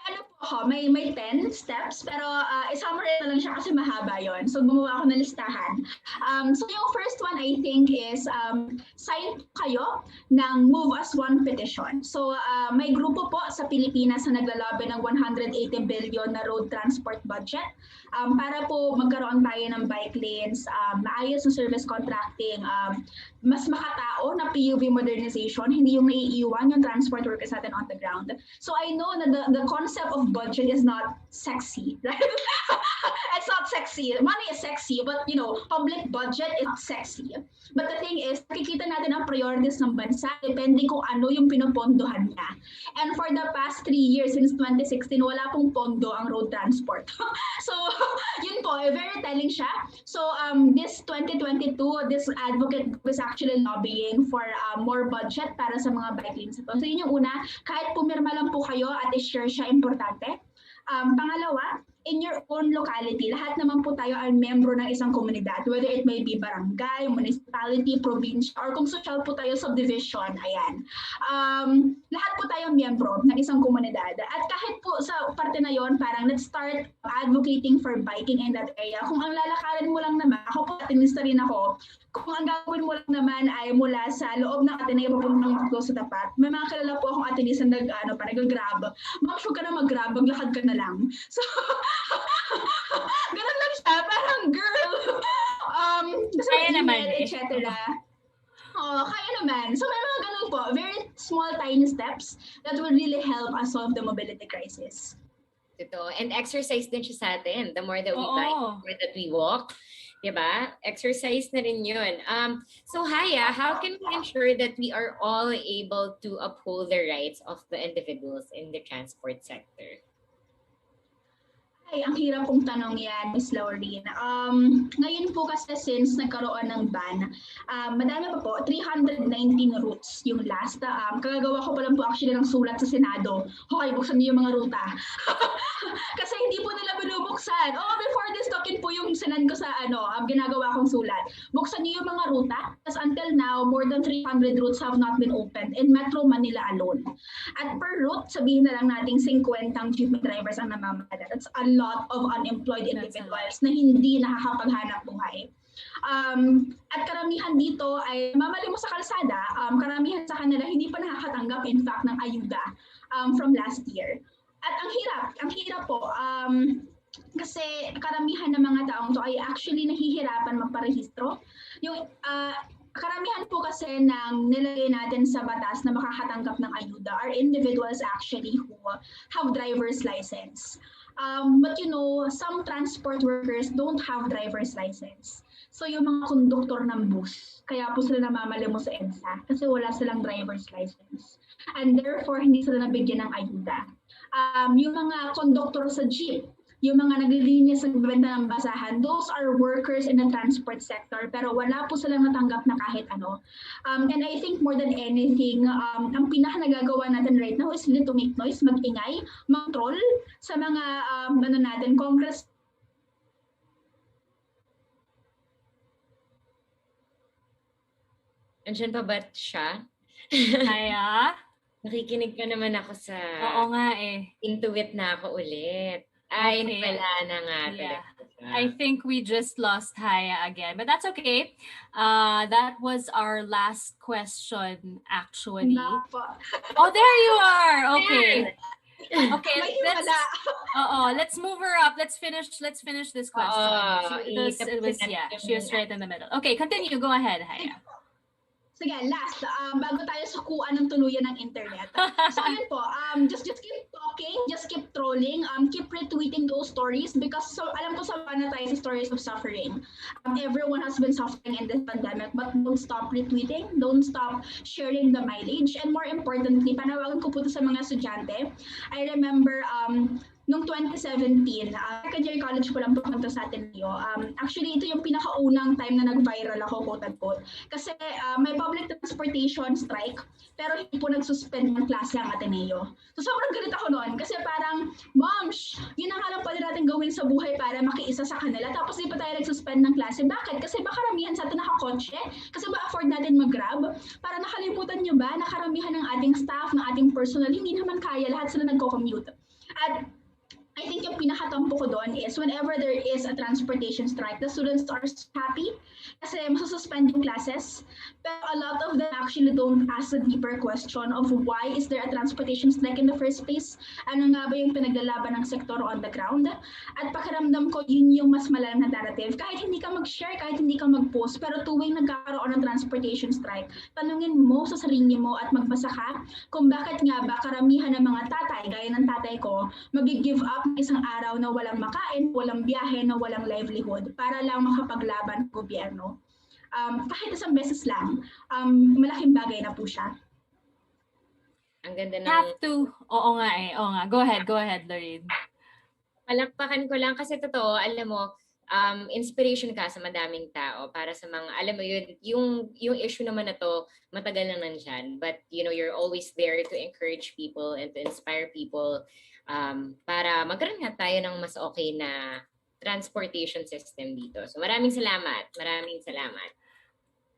Ano po ako, may 10 steps, pero i-summarize na lang siya kasi mahaba yon. So, gumawa ako ng listahan. So, yung first one, I think, is sign kayo ng Move as One petition. So, may grupo po sa Pilipinas na naglalaban ng 180 billion na road transport budget para po magkaroon tayo ng bike lanes, maayos na service contracting, mas makatao na PUV modernization, hindi yung naiiwan yung transport workers natin on the ground. So I know na the concept of budget is not sexy, right? It's not sexy. Money is sexy, but public budget is not sexy. But the thing is, nakikita natin ang priorities ng bansa depende kung ano yung pinopondohan niya. And for the past 3 years, since 2016, wala pong pondo ang road transport. So, yun po, very telling siya. So, this 2022, this advocate group is actually lobbying for more budget para sa mga bike lanes. So, yun yung una, kahit pumirma lang po kayo at i-share siya, importante. Pangalawa, in your own locality, lahat naman po tayo ay membro ng isang komunidad, whether it may be barangay, municipality, probinsya, or kung social po tayo, subdivision, ayan. Lahat po tayo membro ng isang komunidad. At kahit po sa parte na yon, parang let's start advocating for biking in that area. Kung ang lalakarin mo lang naman, ako po, atinista rin ako, kung ang gagawin mo lang naman ay mula sa loob ng Ateneo papuntang Makto sa tapat, may mga kilala po akong atinista na nag-grab. Ma'am, sure ka na mag-grab, maglakad ka na lang. So, ganun lang siya, parang girl. Kaya naman etc. Kaya naman. So may mga ganun po, very small tiny steps that will really help us solve the mobility crisis. Totoo. And exercise din siya sa atin. The more that we bike, the more that we walk. Diba? Exercise na rin yun. So Haya, how can we ensure that we are all able to uphold the rights of the individuals in the transport sector? Ay, ang hirap pong tanong yan, Miss Laureen. Ngayon po kasi since nagkaroon ng ban, madami pa po, 319 routes yung last. Kagagawa ko pa lang po actually ng sulat sa Senado. Hoy, buksan niyo yung mga ruta. Kasi hindi po nila binubuksan. Before this talking po yung sinend ko sa ginagawa kong sulat. Buksan niyo yung mga ruta. Because until now, more than 300 routes have not been opened in Metro Manila alone. At per route, sabihin na lang nating 50 jeepney drivers ang namamahala. That's a lot of unemployed individuals na hindi nakakapaghanap buhay. At karamihan dito ay mamali mo sa kalsada, karamihan sa kanila hindi pa nakakatanggap in fact ng ayuda from last year. At ang hirap po, kasi karamihan ng mga taong to ay actually nahihirapan magparehistro. Yung karamihan po kasi ng nilagay natin sa batas na makakatanggap ng ayuda are individuals actually who have driver's license. But some transport workers don't have driver's license. So yung mga konduktor ng bus, kaya po sila namamalimos sa EDSA kasi wala silang driver's license. And therefore, hindi sila nabigyan ng ayuda. Yung mga konduktor sa jeep, yung mga naglilinis sa benta ng basahan, those are workers in the transport sector pero wala po silang natanggap na kahit ano. And I think more than anything, ang pinaka-nagagawa natin right now is really to make noise, mag-ingay, mag-troll sa mga Congress. Andiyan pa ba siya? Aya? Nakikinig ka naman ako sa... Oo nga eh. Intuit na ako ulit. Ay, Okay. wala na nga Yeah. talaga siya. I think we just lost Haya again, but that's okay. That was our last question, actually. Oh, there you are. Okay. Okay. Let's move her up. Let's finish this question. She was right in the middle. Okay, continue. Go ahead, Haya. Sige, last, bago tayo sukuan ng tuluyan ng internet. So ayun po, just keep talking, just keep trolling, keep retweeting those stories because alam ko sawa na tayo sa stories of suffering. Everyone has been suffering in this pandemic, but don't stop retweeting, don't stop sharing the mileage, and more importantly, panawagan ko po ito sa mga estudyante. I remember, noong 2017, second year college ko lang pumunta sa Ateneo. Actually, ito yung pinakaunang time na nag-viral ako, quote-unquote. Kasi may public transportation strike, pero hindi po nag-suspend ng klase ang Ateneo. So sobrang galit ako noon kasi parang, moms, yun ang alam pala natin gawin sa buhay para makiisa sa kanila. Tapos di pa tayo nag-suspend ng klase. Bakit? Kasi ba karamihan sa atin nakakotse? Kasi ba afford natin mag-grab? Para nakalimutan nyo ba na karamihan ng ating staff, ng ating personal, hindi naman kaya, lahat sila nagko-commute. At I think yung pinakatampo ko doon is whenever there is a transportation strike, the students are happy kasi masususpend yung classes. Pero a lot of them actually don't ask the deeper question of why is there a transportation strike in the first place? Ano nga ba yung pinaglalaban ng sektor on the ground? At pakiramdam ko, yun yung mas malalang na narrative. Kahit hindi ka mag-share, kahit hindi ka mag-post, pero tuwing nagkakaroon ng transportation strike, tanungin mo sa sarili mo at magbasa ka kung bakit nga ba karamihan ng mga tatay, gaya ng tatay ko, mag-give up isang araw na walang makain, walang biyahe, na walang livelihood para lang makapaglaban ng gobyerno. Kahit isang beses lang, malaking bagay na po siya. Ang ganda ng... Have to. Oo nga eh. Oo nga. Go ahead, Lorraine. Palakpakan ko lang kasi totoo, alam mo, inspiration ka sa madaming tao para sa mga, alam mo yun, yung issue naman na to, matagal na nandyan. But, you're always there to encourage people and to inspire people para magkaroon nga tayo ng mas okay na transportation system dito. So maraming salamat.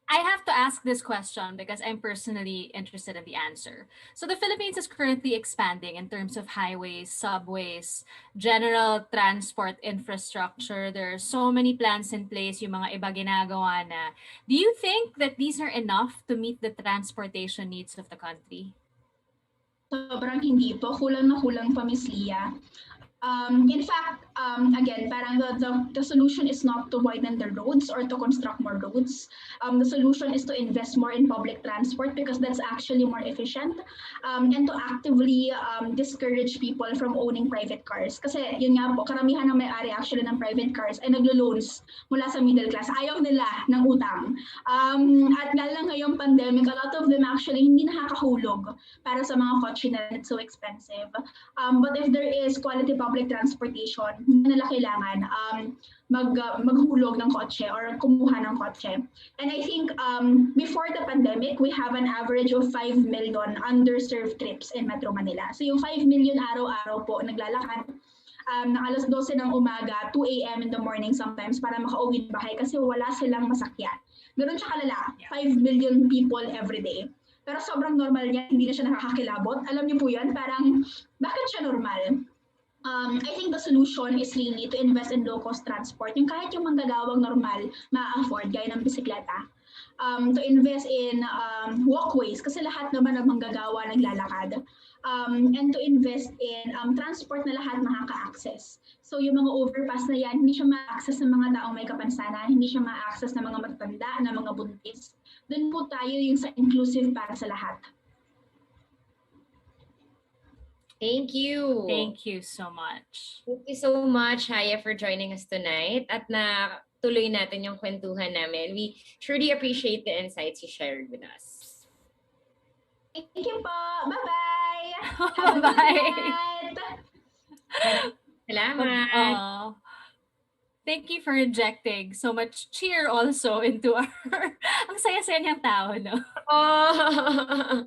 I have to ask this question because I'm personally interested in the answer. So the Philippines is currently expanding in terms of highways, subways, general transport infrastructure. There are so many plans in place, yung mga iba ginagawa na. Do you think that these are enough to meet the transportation needs of the country? Sobrang hindi po. Kulang na kulang pa, Miss Leah. In fact, again, parang the solution is not to widen the roads or to construct more roads. The solution is to invest more in public transport because that's actually more efficient, and to actively discourage people from owning private cars. Kasi yun nga po, karamihan ng may-ari actually ng private cars ay naglo-loans mula sa middle class. Ayaw nila ng utang. At lalo ngayong pandemic, a lot of them actually hindi nakakahulog para sa mga kotse na it's so expensive. But if there is quality public public transportation, hindi nila kailangan maghulog ng kotse or kumuha ng kotse. And I think before the pandemic, we have an average of 5 million underserved trips in Metro Manila. So yung 5 million araw-araw po naglalakad ng alas 12 ng umaga, 2 a.m. in the morning sometimes para makauwi ng bahay kasi wala silang masakyan. Ganun siya kalala, 5 million people every day. Pero sobrang normal niya, hindi na siya nakakakilabot. Alam niyo po yan, parang bakit siya normal? I think the solution is really to invest in low-cost transport. Yung kahit yung manggagawang normal, ma-afford, gaya ng bisikleta. To invest in walkways, kasi lahat naman ng manggagawa naglalakad. And to invest in transport na lahat makaka-access. So yung mga overpass na yan, hindi siya ma-access ng mga taong may kapansanan, hindi siya ma-access ng mga matatanda, ng mga buntis. Doon po tayo yung sa inclusive para sa lahat. Thank you. Thank you so much. Thank you so much, Haya, for joining us tonight. At natuloy natin yung kwentuhan namin. We truly appreciate the insights you shared with us. Thank you po. Bye-bye. Bye-bye. Salamat. Thank you for injecting so much cheer also into our ang saya-saya niyang tao, no? Oh.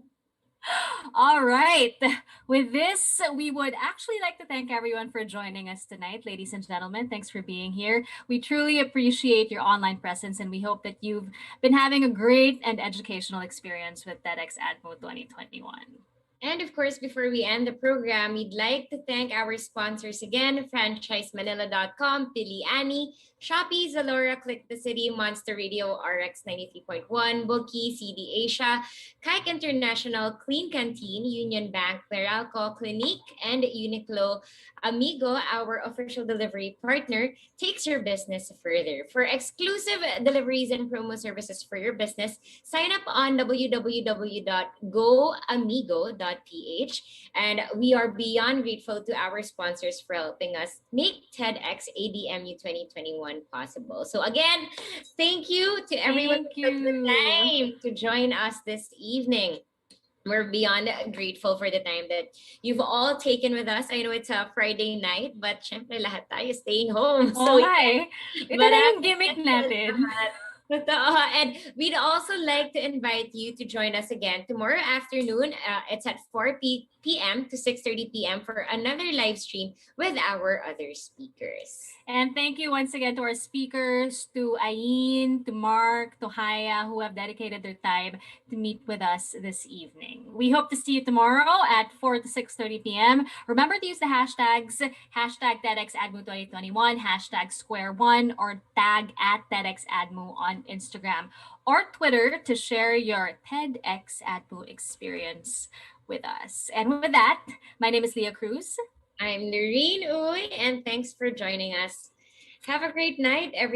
All right. With this, we would actually like to thank everyone for joining us tonight. Ladies and gentlemen, thanks for being here. We truly appreciate your online presence, and we hope that you've been having a great and educational experience with TEDxADMU 2021. And of course, before we end the program, we'd like to thank our sponsors again, franchisemanila.com, Pili Annie, Shopee, Zalora, Click the City, Monster Radio, RX 93.1, Bookie, CD Asia, Kike International, Clean Canteen, Union Bank, Cleralco, Clinique, and Uniqlo. Amigo, our official delivery partner, takes your business further. For exclusive deliveries and promo services for your business, sign up on www.goamigo.ph. And we are beyond grateful to our sponsors for helping us make TEDxADMU 2021 possible. So again, thank you to everyone who took the time to join us this evening. We're beyond grateful for the time that you've all taken with us. I know it's a Friday night, but syempre lahat tayo staying home. So hi. Ito na yung gimmick natin. And we'd also like to invite you to join us again tomorrow afternoon. It's at 4 p.m. to 6:30 p.m. for another live stream with our other speakers. And thank you once again to our speakers, to Ayin, to Mark, to Haya, who have dedicated their time to meet with us this evening. We hope to see you tomorrow at 4 to 6:30 p.m. Remember to use the hashtags, hashtag TEDxADMU 2021, hashtag Square1, or tag at TEDxADMU on Instagram or Twitter to share your TEDxADMU experience with us. And with that, my name is Leah Cruz. I'm Noreen Uy, and thanks for joining us. Have a great night, everyone.